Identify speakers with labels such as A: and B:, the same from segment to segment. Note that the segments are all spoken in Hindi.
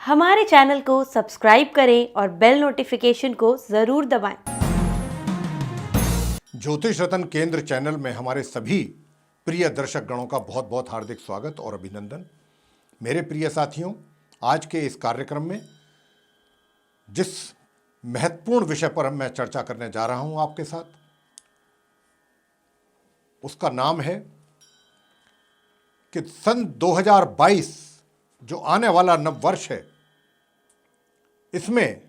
A: हमारे चैनल को सब्सक्राइब करें और बेल नोटिफिकेशन को ज़रूर दबाएं।
B: ज्योतिष रतन केंद्र चैनल में हमारे सभी प्रिय दर्शक गणों का बहुत बहुत हार्दिक स्वागत और अभिनंदन। मेरे प्रिय साथियों, आज के इस कार्यक्रम में जिस महत्वपूर्ण विषय पर मैं चर्चा करने जा रहा हूं आपके साथ, उसका नाम है कि सन 2022 जो आने वाला नव वर्ष है, इसमें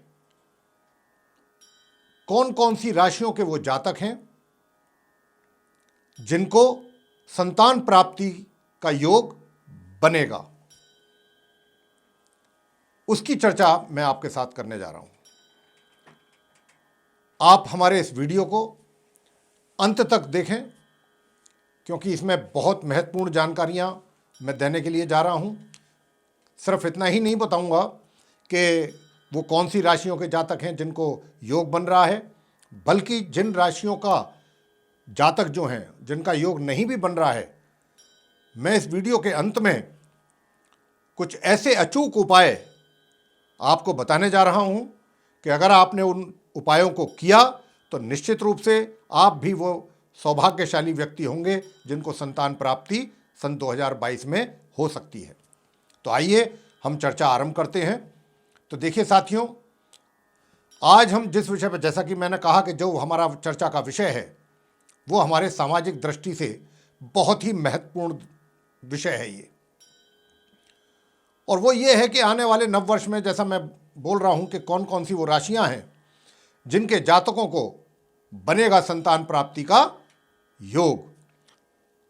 B: कौन कौन सी राशियों के वो जातक हैं जिनको संतान प्राप्ति का योग बनेगा, उसकी चर्चा मैं आपके साथ करने जा रहा हूं। आप हमारे इस वीडियो को अंत तक देखें, क्योंकि इसमें बहुत महत्वपूर्ण जानकारियां मैं देने के लिए जा रहा हूं। सिर्फ इतना ही नहीं बताऊंगा कि वो कौन सी राशियों के जातक हैं जिनको योग बन रहा है, बल्कि जिन राशियों का जातक जो हैं जिनका योग नहीं भी बन रहा है, मैं इस वीडियो के अंत में कुछ ऐसे अचूक उपाय आपको बताने जा रहा हूं कि अगर आपने उन उपायों को किया तो निश्चित रूप से आप भी वो सौभाग्यशाली व्यक्ति होंगे जिनको संतान प्राप्ति सन 2022 में हो सकती है। तो आइए हम चर्चा आरंभ करते हैं। तो देखिए साथियों, आज हम जिस विषय पर, जैसा कि मैंने कहा कि जो हमारा चर्चा का विषय है वो हमारे सामाजिक दृष्टि से बहुत ही महत्वपूर्ण विषय है ये, और वो ये है कि आने वाले नव वर्ष में, जैसा मैं बोल रहा हूं कि कौन कौन सी वो राशियां हैं जिनके जातकों को बनेगा संतान प्राप्ति का योग।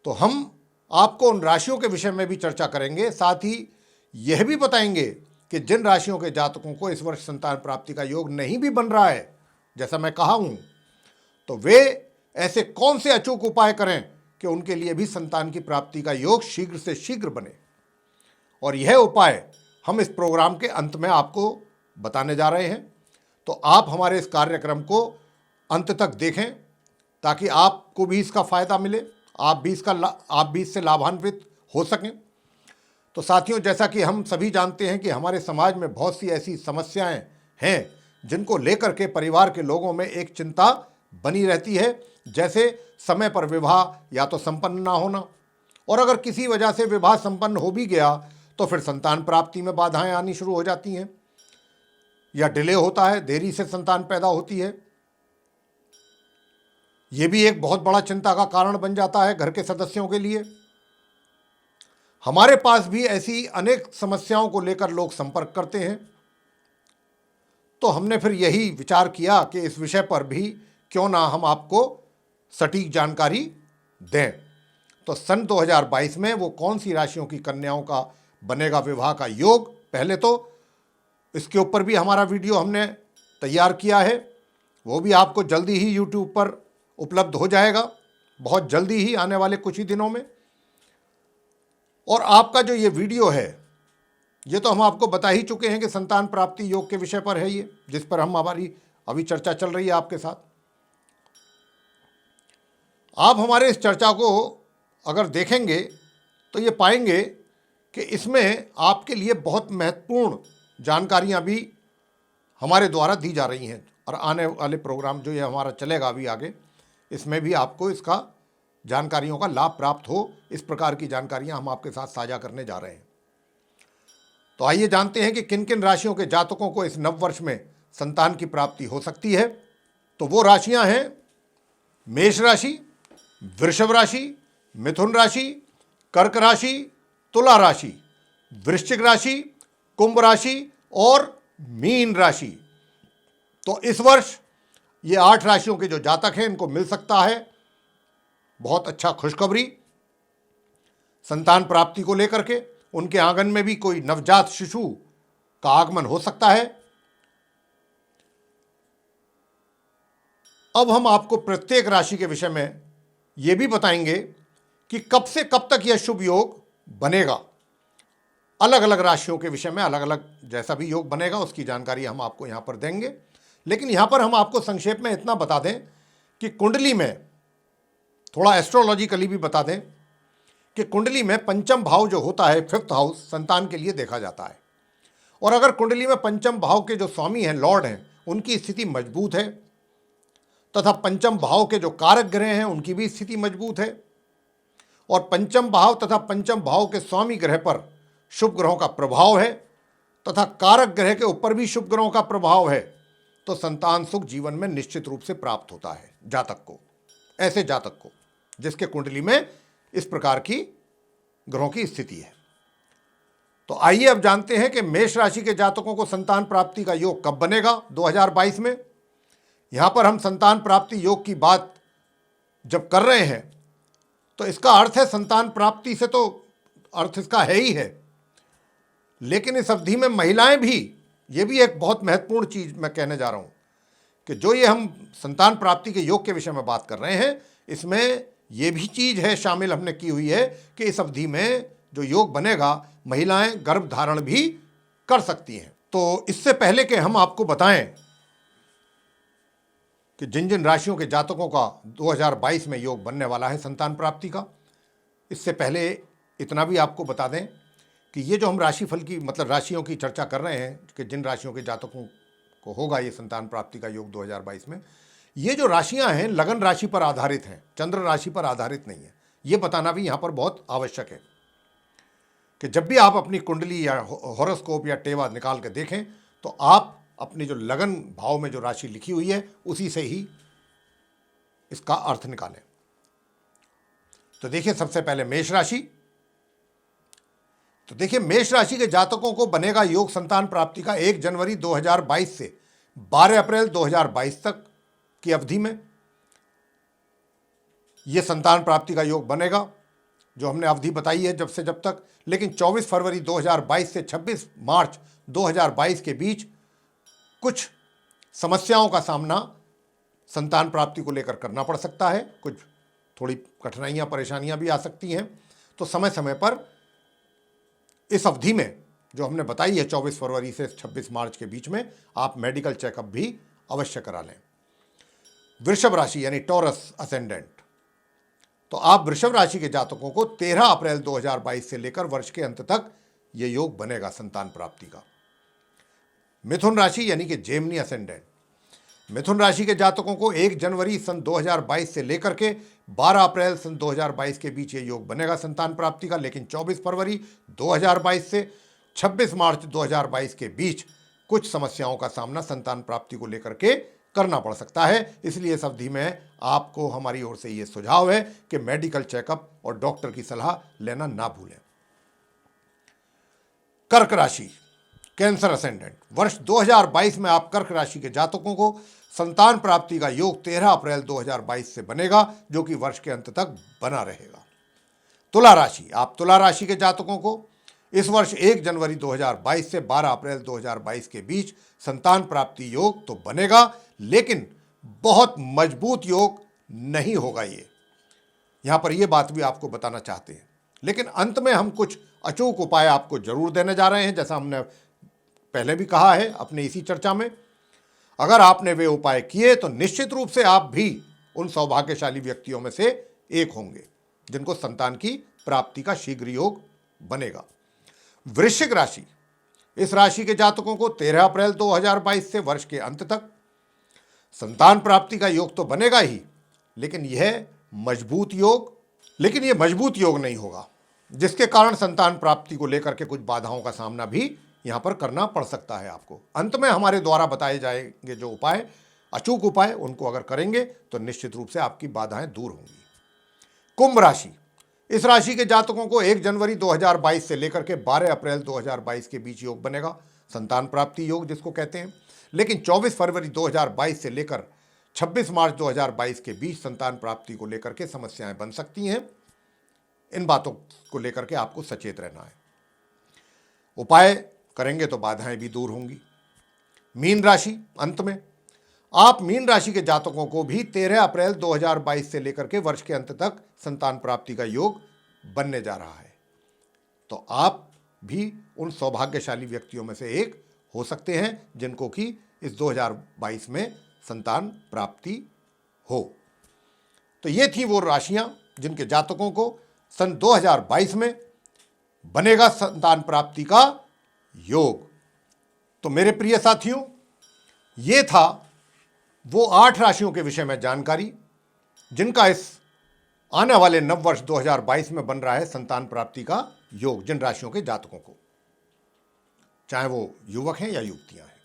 B: तो हम आपको उन राशियों के विषय में भी चर्चा करेंगे, साथ ही यह भी बताएंगे कि जिन राशियों के जातकों को इस वर्ष संतान प्राप्ति का योग नहीं भी बन रहा है, जैसा मैं कहा हूं, तो वे ऐसे कौन से अचूक उपाय करें कि उनके लिए भी संतान की प्राप्ति का योग शीघ्र से शीघ्र बने। और यह उपाय हम इस प्रोग्राम के अंत में आपको बताने जा रहे हैं। तो आप हमारे इस कार्यक्रम को अंत तक देखें ताकि आपको भी इसका फायदा मिले, आप भी इससे लाभान्वित हो सकें। तो साथियों, जैसा कि हम सभी जानते हैं कि हमारे समाज में बहुत सी ऐसी समस्याएं हैं जिनको लेकर के परिवार के लोगों में एक चिंता बनी रहती है, जैसे समय पर विवाह या तो संपन्न ना होना, और अगर किसी वजह से विवाह संपन्न हो भी गया तो फिर संतान प्राप्ति में बाधाएं आनी शुरू हो जाती हैं, या डिले होता है, देरी से संतान पैदा होती है। यह भी एक बहुत बड़ा चिंता का कारण बन जाता है घर के सदस्यों के लिए। हमारे पास भी ऐसी अनेक समस्याओं को लेकर लोग संपर्क करते हैं, तो हमने फिर यही विचार किया कि इस विषय पर भी क्यों ना हम आपको सटीक जानकारी दें। तो सन 2022 में वो कौन सी राशियों की कन्याओं का बनेगा विवाह का योग, पहले तो इसके ऊपर भी हमारा वीडियो हमने तैयार किया है, वो भी आपको जल्दी ही यूट्यूब पर उपलब्ध हो जाएगा, बहुत जल्दी ही, आने वाले कुछ ही दिनों में। और आपका जो ये वीडियो है, ये तो हम आपको बता ही चुके हैं कि संतान प्राप्ति योग के विषय पर है ये, जिस पर हमारी अभी चर्चा चल रही है आपके साथ। आप हमारे इस चर्चा को अगर देखेंगे तो ये पाएंगे कि इसमें आपके लिए बहुत महत्वपूर्ण जानकारियां भी हमारे द्वारा दी जा रही हैं, और आने वाले प्रोग्राम जो ये हमारा चलेगा अभी आगे, इसमें भी आपको इसका जानकारियों का लाभ प्राप्त हो, इस प्रकार की जानकारियां हम आपके साथ साझा करने जा रहे हैं। तो आइए जानते हैं कि किन किन राशियों के जातकों को इस नव वर्ष में संतान की प्राप्ति हो सकती है। तो वो राशियां हैं मेष राशि, वृषभ राशि, मिथुन राशि, कर्क राशि, तुला राशि, वृश्चिक राशि, कुंभ राशि और मीन राशि। तो इस वर्ष ये 8 राशियों के जो जातक हैं इनको मिल सकता है बहुत अच्छा खुशखबरी संतान प्राप्ति को लेकर के। उनके आंगन में भी कोई नवजात शिशु का आगमन हो सकता है। अब हम आपको प्रत्येक राशि के विषय में यह भी बताएंगे कि कब से कब तक यह शुभ योग बनेगा। अलग अलग राशियों के विषय में अलग अलग जैसा भी योग बनेगा उसकी जानकारी हम आपको यहां पर देंगे, लेकिन यहां पर हम आपको संक्षेप में इतना बता दें कि कुंडली में, थोड़ा एस्ट्रोलॉजिकली भी बता दें कि कुंडली में पंचम भाव जो होता है, 5th हाउस, संतान के लिए देखा जाता है। और अगर कुंडली में पंचम भाव के जो स्वामी हैं, लॉर्ड हैं, उनकी स्थिति मजबूत है तथा पंचम भाव के जो कारक ग्रह हैं उनकी भी स्थिति मजबूत है और पंचम भाव तथा पंचम भाव के स्वामी ग्रह पर शुभ ग्रहों का प्रभाव है तथा कारक ग्रह के ऊपर भी शुभ ग्रहों का प्रभाव है, तो संतान सुख जीवन में निश्चित रूप से प्राप्त होता है जातक को, ऐसे जातक को जिसके कुंडली में इस प्रकार की ग्रहों की स्थिति है। तो आइए अब जानते हैं कि मेष राशि के जातकों को संतान प्राप्ति का योग कब बनेगा 2022 में। यहां पर हम संतान प्राप्ति योग की बात जब कर रहे हैं तो इसका अर्थ है संतान प्राप्ति से, तो अर्थ इसका है ही है, लेकिन इस अवधि में महिलाएं भी, ये भी एक बहुत महत्वपूर्ण चीज मैं कहने जा रहा हूं कि जो ये हम संतान प्राप्ति के योग के विषय में बात कर रहे हैं, इसमें ये भी चीज है शामिल हमने की हुई है कि इस अवधि में जो योग बनेगा महिलाएं गर्भ धारण भी कर सकती हैं। तो इससे पहले कि हम आपको बताएं कि जिन जिन राशियों के जातकों का 2022 में योग बनने वाला है संतान प्राप्ति का, इससे पहले इतना भी आपको बता दें कि ये जो हम राशिफल की मतलब राशियों की चर्चा कर रहे हैं कि जिन राशियों के जातकों को होगा ये संतान प्राप्ति का योग 2022 में, ये जो राशियां हैं लगन राशि पर आधारित हैं, चंद्र राशि पर आधारित नहीं है। ये बताना भी यहाँ पर बहुत आवश्यक है कि जब भी आप अपनी कुंडली या हॉरोस्कोप या टेवा निकाल के देखें तो आप अपनी जो लगन भाव में जो राशि लिखी हुई है उसी से ही इसका अर्थ निकालें। तो देखिए सबसे पहले मेष राशि। तो देखिए मेष राशि के जातकों को बनेगा योग संतान प्राप्ति का 1 जनवरी 2022 से 12 अप्रैल 2022 तक की अवधि में यह संतान प्राप्ति का योग बनेगा, जो हमने अवधि बताई है जब से जब तक। लेकिन 24 फरवरी 2022 से 26 मार्च 2022 के बीच कुछ समस्याओं का सामना संतान प्राप्ति को लेकर करना पड़ सकता है, कुछ थोड़ी कठिनाइयां परेशानियां भी आ सकती हैं। तो समय समय पर इस अवधि में जो हमने बताई है 24 फरवरी से 26 मार्च के बीच में आप मेडिकल चेकअप भी अवश्य करा लें। वृषभ राशि यानी टॉरस असेंडेंट, तो आप वृषभ राशि के जातकों को 13 अप्रैल 2022 से लेकर वर्ष के अंत तक यह योग बनेगा संतान प्राप्ति का। मिथुन राशि यानी कि जेमिनी असेंडेंट, मिथुन राशि के जातकों को 1 जनवरी सन 2022 से लेकर के 12 अप्रैल सन 2022 के बीच ये योग बनेगा संतान प्राप्ति का। लेकिन 24 फरवरी 2022 से 26 मार्च 2022 के बीच कुछ समस्याओं का सामना संतान प्राप्ति को लेकर के करना पड़ सकता है। इसलिए इस अवधि में आपको हमारी ओर से ये सुझाव है कि मेडिकल चेकअप और डॉक्टर की सलाह लेना ना भूलें। कर्क राशि कैंसर असेंडेंट, वर्ष 2022 में आप कर्क राशि के जातकों को संतान प्राप्ति का योग 13 अप्रैल 2022 से बनेगा, जो कि वर्ष के अंत तक बना रहेगा। तुला राशि, आप तुला राशि के जातकों को इस वर्ष 1 जनवरी 2022 से 12 अप्रैल 2022 के बीच संतान प्राप्ति योग तो बनेगा, लेकिन बहुत मजबूत योग नहीं होगा। ये यहां पर यह बात भी आपको बताना चाहते हैं। लेकिन अंत में हम कुछ अचूक उपाय आपको जरूर देने जा रहे हैं, जैसा हमने पहले भी कहा है अपने इसी चर्चा में। अगर आपने वे उपाय किए तो निश्चित रूप से आप भी उन सौभाग्यशाली व्यक्तियों में से एक होंगे जिनको संतान की प्राप्ति का शीघ्र योग बनेगा। वृश्चिक राशि, इस राशि के जातकों को 13 अप्रैल 2022 से वर्ष के अंत तक संतान प्राप्ति का योग तो बनेगा ही, लेकिन यह मजबूत योग नहीं होगा, जिसके कारण संतान प्राप्ति को लेकर के कुछ बाधाओं का सामना भी यहां पर करना पड़ सकता है आपको। अंत में हमारे द्वारा बताए जाएंगे जो उपाय, अचूक उपाय, उनको अगर करेंगे तो निश्चित रूप से आपकी बाधाएं दूर होंगी। कुंभ राशि, इस राशि के जातकों को 1 जनवरी 2022 से लेकर के 12 अप्रैल 2022 के बीच योग बनेगा, संतान प्राप्ति योग जिसको कहते हैं। लेकिन 24 फरवरी 2022 से लेकर 26 मार्च 2022 के बीच संतान प्राप्ति को लेकर के समस्याएं बन सकती हैं। इन बातों को लेकर के आपको सचेत रहना है। उपाय करेंगे तो बाधाएं भी दूर होंगी। मीन राशि, अंत में आप मीन राशि के जातकों को भी 13 अप्रैल 2022 से लेकर के वर्ष के अंत तक संतान प्राप्ति का योग बनने जा रहा है। तो आप भी उन सौभाग्यशाली व्यक्तियों में से एक हो सकते हैं जिनको कि इस 2022 में संतान प्राप्ति हो। तो ये थी वो राशियां जिनके जातकों को सन 2022 में बनेगा संतान प्राप्ति का योग। तो मेरे प्रिय साथियों, ये था वो 8 राशियों के विषय में जानकारी जिनका इस आने वाले नव वर्ष 2022 में बन रहा है संतान प्राप्ति का योग, जिन राशियों के जातकों को, चाहे वो युवक हैं या युवतियां हैं।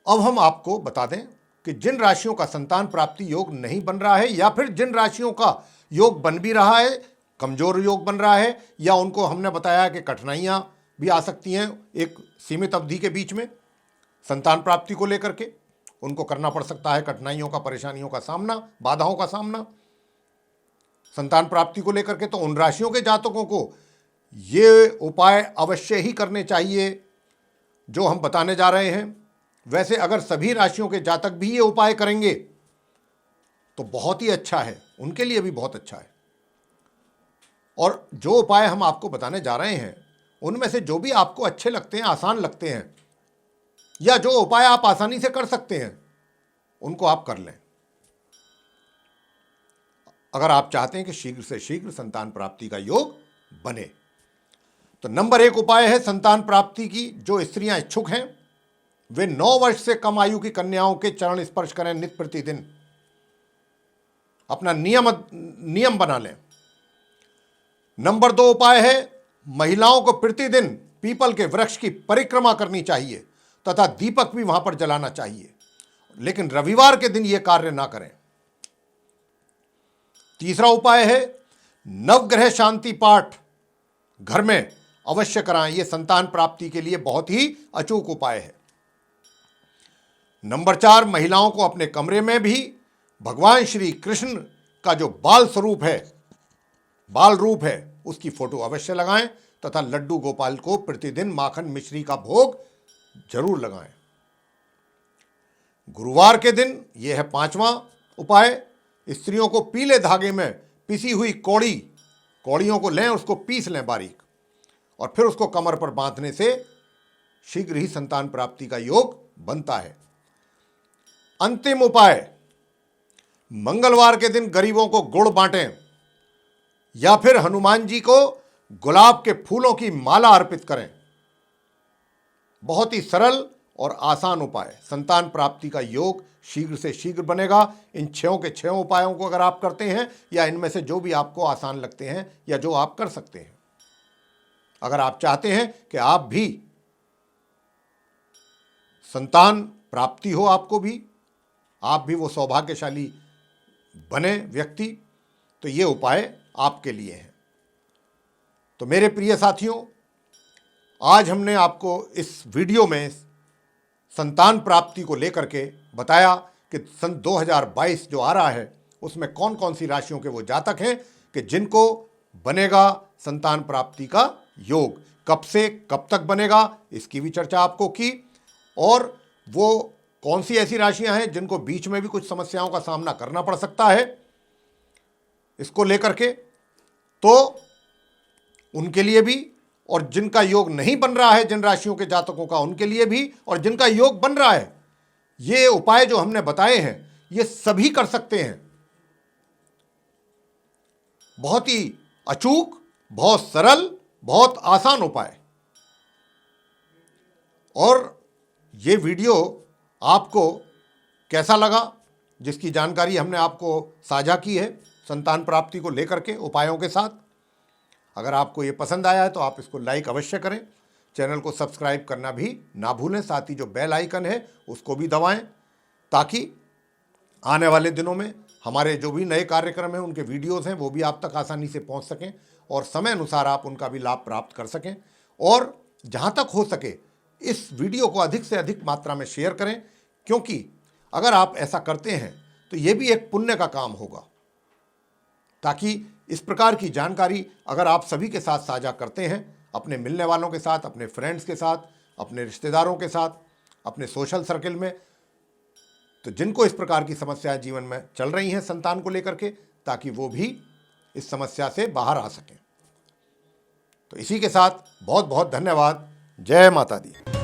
B: अब हम आपको बता दें कि जिन राशियों का संतान प्राप्ति योग नहीं बन रहा है, या फिर जिन राशियों का योग बन भी रहा है, कमजोर योग बन रहा है, या उनको हमने बताया कि कठिनाइयां भी आ सकती हैं एक सीमित अवधि के बीच में संतान प्राप्ति को लेकर के, उनको करना पड़ सकता है कठिनाइयों का, परेशानियों का सामना, बाधाओं का सामना संतान प्राप्ति को लेकर के। तो उन राशियों के जातकों को ये उपाय अवश्य ही करने चाहिए जो हम बताने जा रहे हैं। वैसे अगर सभी राशियों के जातक भी ये उपाय करेंगे तो बहुत ही अच्छा है, उनके लिए भी बहुत अच्छा है। और जो उपाय हम आपको बताने जा रहे हैं उनमें से जो भी आपको अच्छे लगते हैं, आसान लगते हैं, या जो उपाय आप आसानी से कर सकते हैं, उनको आप कर लें अगर आप चाहते हैं कि शीघ्र से शीघ्र संतान प्राप्ति का योग बने। तो नंबर 1 उपाय है संतान प्राप्ति की। जो स्त्रियां इच्छुक हैं वे 9 वर्ष से कम आयु की कन्याओं के चरण स्पर्श करें नित्य प्रतिदिन, अपना नियम बना लें। नंबर 2 उपाय है महिलाओं को प्रतिदिन पीपल के वृक्ष की परिक्रमा करनी चाहिए तथा दीपक भी वहां पर जलाना चाहिए, लेकिन रविवार के दिन यह कार्य ना करें। तीसरा उपाय है नवग्रह शांति पाठ घर में अवश्य कराएं, यह संतान प्राप्ति के लिए बहुत ही अचूक उपाय है। नंबर 4 महिलाओं को अपने कमरे में भी भगवान श्री कृष्ण का जो बाल रूप है उसकी फोटो अवश्य लगाएं तथा लड्डू गोपाल को प्रतिदिन माखन मिश्री का भोग जरूर लगाएं। गुरुवार के दिन यह है 5वां उपाय, स्त्रियों को पीले धागे में पिसी हुई कौड़ियों को लें, उसको पीस लें बारीक, और फिर उसको कमर पर बांधने से शीघ्र ही संतान प्राप्ति का योग बनता है। अंतिम उपाय, मंगलवार के दिन गरीबों को गुड़ बांटें या फिर हनुमान जी को गुलाब के फूलों की माला अर्पित करें। बहुत ही सरल और आसान उपाय, संतान प्राप्ति का योग शीघ्र से शीघ्र बनेगा। इन 6 के 6 उपायों को अगर आप करते हैं, या इनमें से जो भी आपको आसान लगते हैं या जो आप कर सकते हैं, अगर आप चाहते हैं कि आप भी संतान प्राप्ति हो, आपको भी, आप भी वो सौभाग्यशाली बने व्यक्ति, तो ये उपाय आपके लिए हैं। तो मेरे प्रिय साथियों, आज हमने आपको इस वीडियो में संतान प्राप्ति को लेकर के बताया कि सन 2022 जो आ रहा है उसमें कौन कौन सी राशियों के वो जातक हैं कि जिनको बनेगा संतान प्राप्ति का योग। कब से कब तक बनेगा इसकी भी चर्चा आपको की, और वो कौन सी ऐसी राशियां हैं जिनको बीच में भी कुछ समस्याओं का सामना करना पड़ सकता है इसको लेकर के, तो उनके लिए भी, और जिनका योग नहीं बन रहा है जिन राशियों के जातकों का उनके लिए भी, और जिनका योग बन रहा है, ये उपाय जो हमने बताए हैं ये सभी कर सकते हैं। बहुत ही अचूक, बहुत सरल, बहुत आसान उपाय। और ये वीडियो आपको कैसा लगा, जिसकी जानकारी हमने आपको साझा की है संतान प्राप्ति को लेकर के उपायों के साथ, अगर आपको ये पसंद आया है तो आप इसको लाइक अवश्य करें, चैनल को सब्सक्राइब करना भी ना भूलें, साथ ही जो बेल आइकन है उसको भी दबाएं, ताकि आने वाले दिनों में हमारे जो भी नए कार्यक्रम हैं उनके वीडियोस हैं वो भी आप तक आसानी से पहुंच सकें और समय अनुसार आप उनका भी लाभ प्राप्त कर सकें। और जहां तक हो सके इस वीडियो को अधिक से अधिक मात्रा में शेयर करें, क्योंकि अगर आप ऐसा करते हैं तो ये भी एक पुण्य का काम होगा, ताकि इस प्रकार की जानकारी अगर आप सभी के साथ साझा करते हैं, अपने मिलने वालों के साथ, अपने फ्रेंड्स के साथ, अपने रिश्तेदारों के साथ, अपने सोशल सर्किल में, तो जिनको इस प्रकार की समस्याएं जीवन में चल रही हैं संतान को लेकर के, ताकि वो भी इस समस्या से बाहर आ सकें। तो इसी के साथ बहुत बहुत धन्यवाद। जय माता दी।